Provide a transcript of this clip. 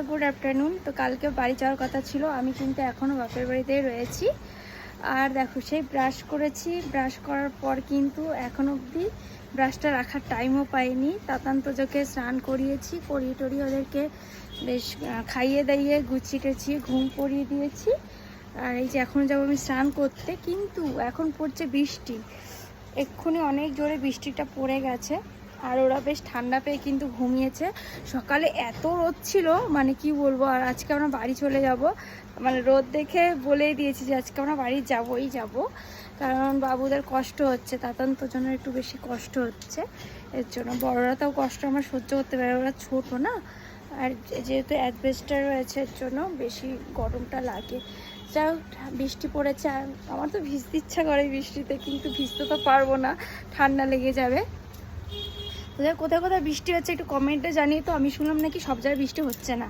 Good afternoon. তো কালকে বাড়ি যাওয়ার কথা ছিল, আমি কিন্তু এখনও বাপের বাড়িতেই রয়েছি। আর দেখো সেই ব্রাশ করেছি, ব্রাশ করার পর কিন্তু এখন অবধি ব্রাশটা রাখার টাইমও পাইনি। তাতান্তজকে স্নান করিয়েছি, করিয়ে টরিয়ে ওদেরকে বেশ খাইয়ে দাইয়ে গুছিয়ে টুছিয়ে ঘুম পড়িয়ে দিয়েছি। আর এই যে এখন যাবো আমি স্নান করতে, কিন্তু এখন পড়ছে বৃষ্টি। এক্ষুনি অনেক জোরে বৃষ্টিটা পড়ে গেছে আর ওরা বেশ ঠান্ডা পেয়ে কিন্তু ঘুমিয়েছে। সকালে এত রোদ ছিল, মানে কি বলবো। আর আজকে আমরা বাড়ি চলে যাব, মানে রোদ দেখে বলেই দিয়েছি যে আজকে আমরা বাড়ি যাবই যাব, কারণ বাবুদের কষ্ট হচ্ছে, তাতান্তর জন্য একটু বেশি কষ্ট হচ্ছে। এর জন্য বড়রা তাও কষ্ট আমরা সহ্য করতে পারে, ওরা ছোটো না। আর যেহেতু অ্যাসবেস্টার রয়েছে এর জন্য বেশি গরমটা লাগে। যাই হোক, বৃষ্টি পড়েছে আর আমার তো ভিজতে ইচ্ছা করে বৃষ্টিতে, কিন্তু ভিজতে তো পারবো না, ঠান্ডা লেগে যাবে। কোথায় কোথায় বৃষ্টি হচ্ছে একটু কমেন্টে জানিয়ে। তো আমি শুনলাম নাকি সব জায়গায় বৃষ্টি হচ্ছে না।